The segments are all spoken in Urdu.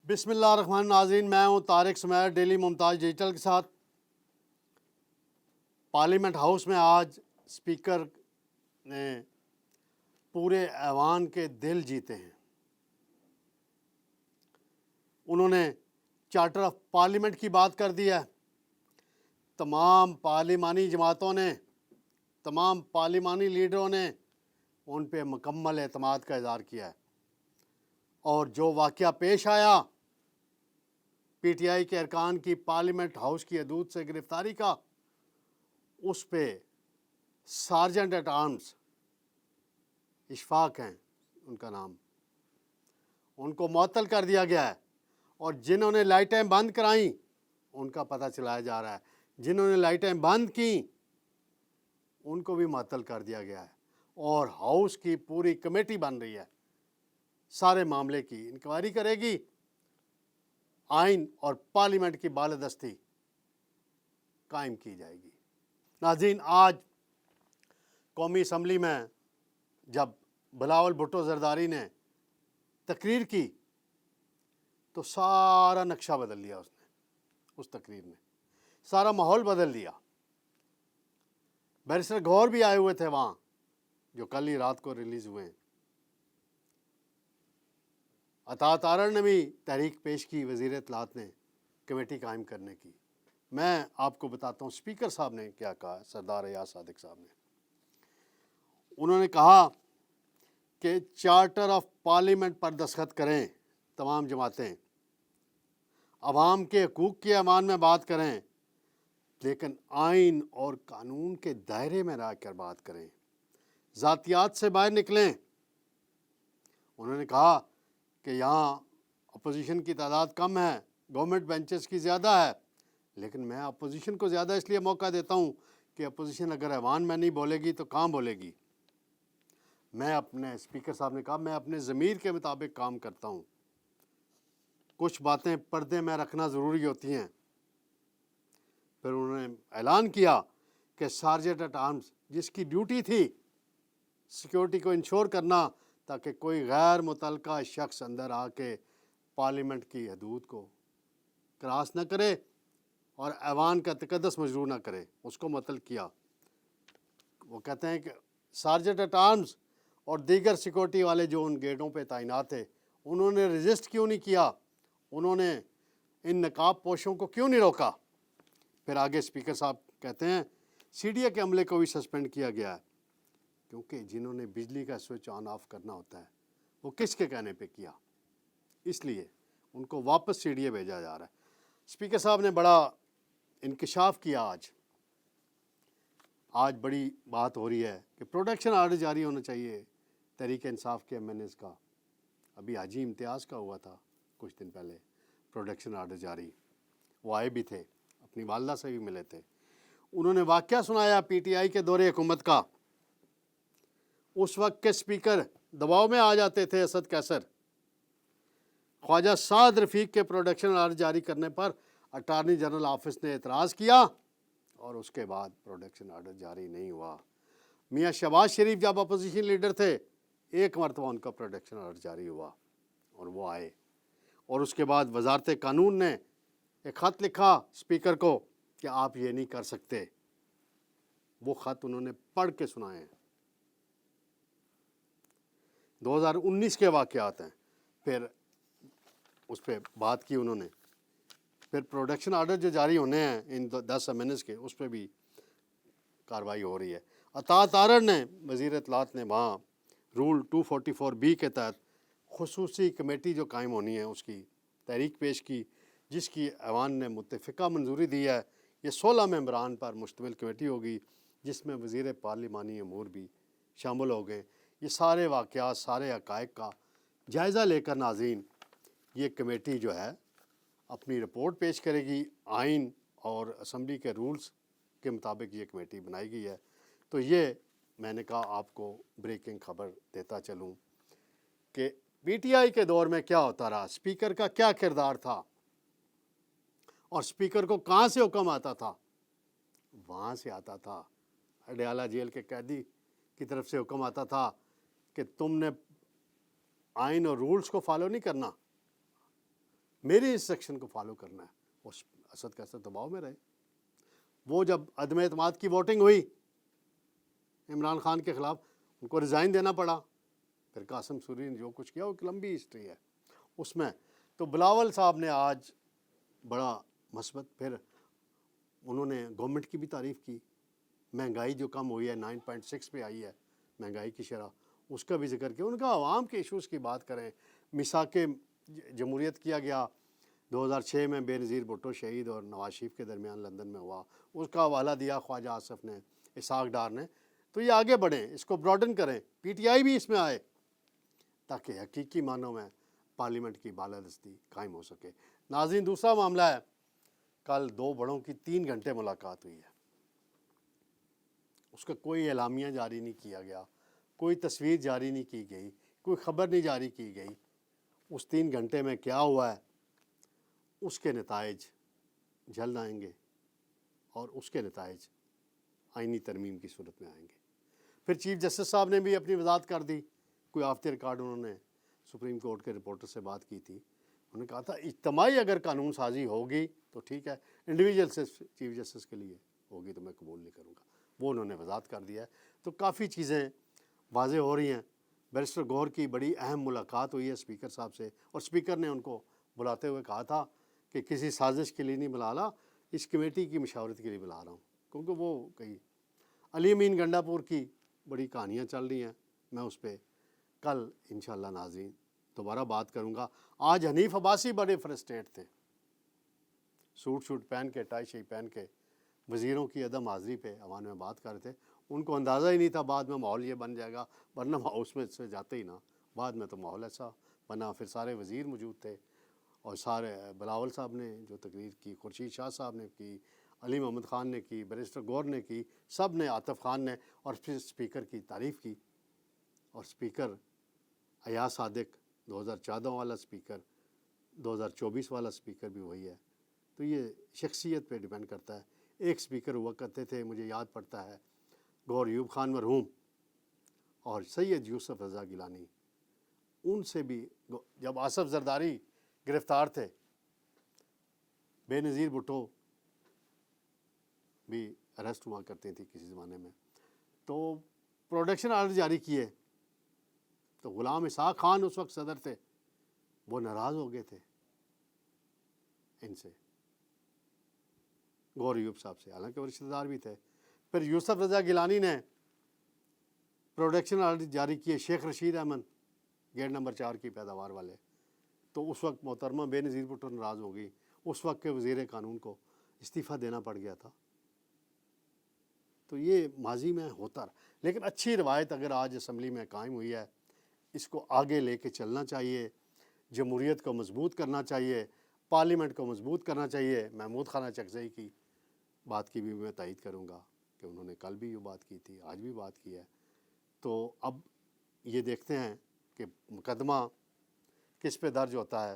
بسم اللہ الرحمن الرحیم ناظرین، میں ہوں طارق سمیر ڈیلی ممتاز ڈیجیٹل کے ساتھ۔ پارلیمنٹ ہاؤس میں آج اسپیکر نے پورے ایوان کے دل جیتے ہیں۔ انہوں نے چارٹر آف پارلیمنٹ کی بات کر دی ہے۔ تمام پارلیمانی جماعتوں نے، تمام پارلیمانی لیڈروں نے ان پہ مکمل اعتماد کا اظہار کیا ہے، اور جو واقعہ پیش آیا پی ٹی آئی کے ارکان کی پارلیمنٹ ہاؤس کی حدود سے گرفتاری کا، اس پہ سارجنٹ ایٹ آرمز اشفاق ہیں ان کا نام، ان کو معطل کر دیا گیا ہے، اور جنہوں نے لائٹیں بند کرائیں ان کا پتہ چلایا جا رہا ہے، جنہوں نے لائٹیں بند کیں ان کو بھی معطل کر دیا گیا ہے، اور ہاؤس کی پوری کمیٹی بن رہی ہے، سارے معاملے کی انکوائری کرے گی، آئین اور پارلیمنٹ کی بالادستی قائم کی جائے گی۔ ناظرین، آج قومی اسمبلی میں جب بلاول بھٹو زرداری نے تقریر کی تو سارا نقشہ بدل دیا اس تقریر نے، سارا ماحول بدل دیا۔ بیرسٹر گور بھی آئے ہوئے تھے وہاں، جو کل ہی رات کو ریلیز ہوئے ہیں۔ عطا تارڑ نے بھی تحریک پیش کی وزیر اطلاعات نے کمیٹی قائم کرنے کی۔ میں آپ کو بتاتا ہوں اسپیکر صاحب نے کیا کہا، سردار ایاز صادق صاحب نے۔ انہوں نے کہا کہ چارٹر آف پارلیمنٹ پر دستخط کریں تمام جماعتیں، عوام کے حقوق کے امان میں بات کریں، لیکن آئین اور قانون کے دائرے میں رہ کر بات کریں، ذاتیات سے باہر نکلیں۔ انہوں نے کہا کہ یہاں اپوزیشن کی تعداد کم ہے، گورنمنٹ بینچز کی زیادہ ہے، لیکن میں اپوزیشن کو زیادہ اس لیے موقع دیتا ہوں کہ اپوزیشن اگر ایوان میں نہیں بولے گی تو کہاں بولے گی۔ میں اپنے اسپیکر صاحب نے کہا میں اپنے ضمیر کے مطابق کام کرتا ہوں، کچھ باتیں پردے میں رکھنا ضروری ہوتی ہیں۔ پھر انہوں نے اعلان کیا کہ سارجنٹ ایٹ آرمز جس کی ڈیوٹی تھی سیکیورٹی کو انشور کرنا تاکہ کوئی غیر متعلقہ شخص اندر آ کے پارلیمنٹ کی حدود کو کراس نہ کرے اور ایوان کا تقدس مجروح نہ کرے، اس کو معطل کیا۔ وہ کہتے ہیں کہ سارجنٹ ایٹ آرمز اور دیگر سیکورٹی والے جو ان گیٹوں پہ تعینات تھے، انہوں نے رجسٹ کیوں نہیں کیا، انہوں نے ان نقاب پوشوں کو کیوں نہیں روکا۔ پھر آگے اسپیکر صاحب کہتے ہیں سی ڈی اے کے عملے کو بھی سسپینڈ کیا گیا ہے، کیونکہ جنہوں نے بجلی کا سوئچ آن آف کرنا ہوتا ہے وہ کس کے کہنے پہ کیا، اس لیے ان کو واپس سی ڈی اے بھیجا جا رہا ہے۔ اسپیکر صاحب نے بڑا انکشاف کیا۔ آج بڑی بات ہو رہی ہے کہ پروڈکشن آرڈر جاری ہونا چاہیے تحریک انصاف کے ایم این ایز کا۔ ابھی حاجی امتیاز کا ہوا تھا کچھ دن پہلے پروڈکشن آرڈر جاری، وہ آئے بھی تھے، اپنی والدہ سے بھی ملے تھے۔ انہوں نے واقعہ سنایا پی ٹی آئی کے دور حکومت کا۔ اس وقت کے اسپیکر دباؤ میں آ جاتے تھے، اسد قیصر۔ خواجہ سعد رفیق کے پروڈکشن آرڈر جاری کرنے پر اٹارنی جنرل آفس نے اعتراض کیا، اور اس کے بعد پروڈکشن آرڈر جاری نہیں ہوا۔ میاں شہباز شریف جب اپوزیشن لیڈر تھے، ایک مرتبہ ان کا پروڈکشن آرڈر جاری ہوا اور وہ آئے، اور اس کے بعد وزارت قانون نے ایک خط لکھا اسپیکر کو کہ آپ یہ نہیں کر سکتے۔ وہ خط انہوں نے پڑھ کے سنائے ہیں۔ 2019 کے واقعات ہیں۔ پھر اس پہ بات کی انہوں نے۔ پھر پروڈکشن آرڈر جو جاری ہونے ہیں ان 10 امینڈمنٹس کے، اس پہ بھی کارروائی ہو رہی ہے۔ عطا تارڑ نے، وزیر اطلاعات نے وہاں رول 244B کے تحت خصوصی کمیٹی جو قائم ہونی ہے اس کی تحریک پیش کی، جس کی ایوان نے متفقہ منظوری دی ہے۔ یہ 16 ممبران پر مشتمل کمیٹی ہوگی، جس میں وزیر پارلیمانی امور بھی شامل ہو گئے۔ یہ سارے واقعات، سارے حقائق کا جائزہ لے کر ناظرین یہ کمیٹی جو ہے اپنی رپورٹ پیش کرے گی۔ آئین اور اسمبلی کے رولز کے مطابق یہ کمیٹی بنائی گئی ہے۔ تو یہ میں نے کہا آپ کو بریکنگ خبر دیتا چلوں کہ پی ٹی آئی کے دور میں کیا ہوتا رہا، اسپیکر کا کیا کردار تھا، اور اسپیکر کو کہاں سے حکم آتا تھا؟ وہاں سے آتا تھا، اڈیالہ جیل کے قیدی کی طرف سے حکم آتا تھا کہ تم نے آئین اور رولز کو فالو نہیں کرنا، میری انسٹرکشن کو فالو کرنا ہے. اور اسد کا اسد دباؤ میں رہے. وہ جب عدم اعتماد کی ووٹنگ ہوئی عمران خان کے خلاف، ان کو ریزائن دینا پڑا. پھر قاسم سوری نے جو کچھ کیا وہ ایک لمبی ہسٹری ہے اس میں. تو بلاول صاحب نے آج بڑا مثبت، پھر انہوں نے گورنمنٹ کی بھی تعریف کی. مہنگائی جو کم ہوئی ہے 9.6 پہ آئی ہے مہنگائی کی شرح، اس کا بھی ذکر کیا. ان کا عوام کے ایشوز کی بات کریں. میثاق جمہوریت کیا گیا 2006 میں، بے نظیر بھٹو شہید اور نواز شریف کے درمیان لندن میں ہوا، اس کا حوالہ دیا خواجہ آصف نے، اسحاق ڈار نے. تو یہ آگے بڑھیں، اس کو براڈن کریں، پی ٹی آئی بھی اس میں آئے تاکہ حقیقی معنوں میں پارلیمنٹ کی بالادستی قائم ہو سکے. ناظرین، دوسرا معاملہ ہے، کل 2 بڑوں کی 3 گھنٹے ملاقات ہوئی ہے. اس کا کوئی اعلامیہ جاری نہیں کیا گیا، کوئی تصویر جاری نہیں کی گئی، کوئی خبر نہیں جاری کی گئی. اس 3 گھنٹے میں کیا ہوا ہے اس کے نتائج جلد آئیں گے، اور اس کے نتائج آئینی ترمیم کی صورت میں آئیں گے. پھر چیف جسٹس صاحب نے بھی اپنی وضاحت کر دی. کوئی آف دی ریکارڈ انہوں نے سپریم کورٹ کے رپورٹر سے بات کی تھی. انہوں نے کہا تھا اجتماعی اگر قانون سازی ہوگی تو ٹھیک ہے، انڈیویجول سے چیف جسٹس کے لیے ہوگی تو میں قبول نہیں کروں گا. وہ انہوں نے وضاحت کر دیا ہے. تو کافی چیزیں واضح ہو رہی ہیں. بیرسٹر گور کی بڑی اہم ملاقات ہوئی ہے اسپیکر صاحب سے، اور اسپیکر نے ان کو بلاتے ہوئے کہا تھا کہ کسی سازش کے لیے نہیں بلا رہا، اس کمیٹی کی مشاورت کے لیے بلا رہا ہوں. کیونکہ وہ کئی علی امین گنڈا پور کی بڑی کہانیاں چل رہی ہیں. میں اس پہ کل انشاءاللہ ناظرین دوبارہ بات کروں گا. آج حنیف عباسی بڑے فرسٹریٹ تھے، سوٹ شوٹ پہن کے، ٹائی شائی پہن کے وزیروں کی عدم حاضری پہ عوام میں بات کر رہے تھے. ان کو اندازہ ہی نہیں تھا بعد میں ماحول یہ بن جائے گا، ورنہ اس میں سے جاتے ہی نہ. بعد میں تو ماحول ایسا بنا، پھر سارے وزیر موجود تھے، اور سارے بلاول صاحب نے جو تقریر کی، خورشید شاہ صاحب نے کی، علی محمد خان نے کی، بیرسٹر گور نے کی، سب نے، عاطف خان نے، اور پھر اسپیکر کی تعریف کی. اور اسپیکر ایاز صادق 2014 والا اسپیکر، 2024 والا اسپیکر بھی وہی ہے. تو یہ شخصیت پہ ڈیپینڈ کرتا ہے. ایک اسپیکر ہوا کرتے تھے، مجھے یاد پڑتا ہے، گور ایوب خان مرحوم اور سید یوسف رضا گیلانی. ان سے بھی جب آصف زرداری گرفتار تھے، بے نظیر بھٹو بھی اریسٹ ہوا کرتی تھی کسی زمانے میں، تو پروڈکشن آرڈر جاری کیے تو غلام اسحاق خان اس وقت صدر تھے، وہ ناراض ہو گئے تھے ان سے، گور ایوب صاحب سے، حالانکہ وہ رشتہ دار بھی تھے. پھر یوسف رضا گیلانی نے پروڈکشن آرڈر جاری کیے شیخ رشید احمد گیٹ نمبر 4 کی پیداوار والے. تو اس وقت محترمہ بے نظیر بھٹو ناراض ہو گئی، اس وقت کے وزیر قانون کو استعفیٰ دینا پڑ گیا تھا. تو یہ ماضی میں ہوتا رہا. لیکن اچھی روایت اگر آج اسمبلی میں قائم ہوئی ہے، اس کو آگے لے کے چلنا چاہیے. جمہوریت کو مضبوط کرنا چاہیے، پارلیمنٹ کو مضبوط کرنا چاہیے. محمود خانہ چکزئی کی بات کی بھی میں تائید کروں گا کہ انہوں نے کل بھی یہ بات کی تھی، آج بھی بات کی ہے. تو اب یہ دیکھتے ہیں کہ مقدمہ کس پہ درج ہوتا ہے.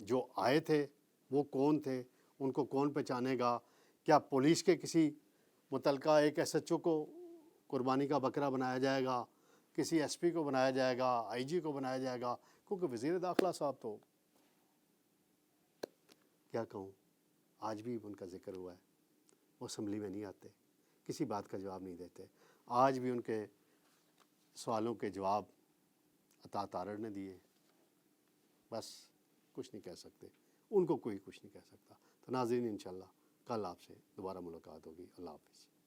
جو آئے تھے وہ کون تھے، ان کو کون پہچانے گا؟ کیا پولیس کے کسی متعلقہ ایک ایس ایچ او کو قربانی کا بکرا بنایا جائے گا، کسی ایس پی کو بنایا جائے گا، آئی جی کو بنایا جائے گا؟ کیونکہ وزیر داخلہ صاحب تو کیا کہوں، آج بھی ان کا ذکر ہوا ہے، وہ اسمبلی میں نہیں آتے، کسی بات کا جواب نہیں دیتے. آج بھی ان کے سوالوں کے جواب عطا تارڑ نے دیے. بس کچھ نہیں کہہ سکتے، ان کو کوئی کچھ نہیں کہہ سکتا. تو ناظرین، انشاءاللہ کل آپ سے دوبارہ ملاقات ہوگی. اللہ حافظ.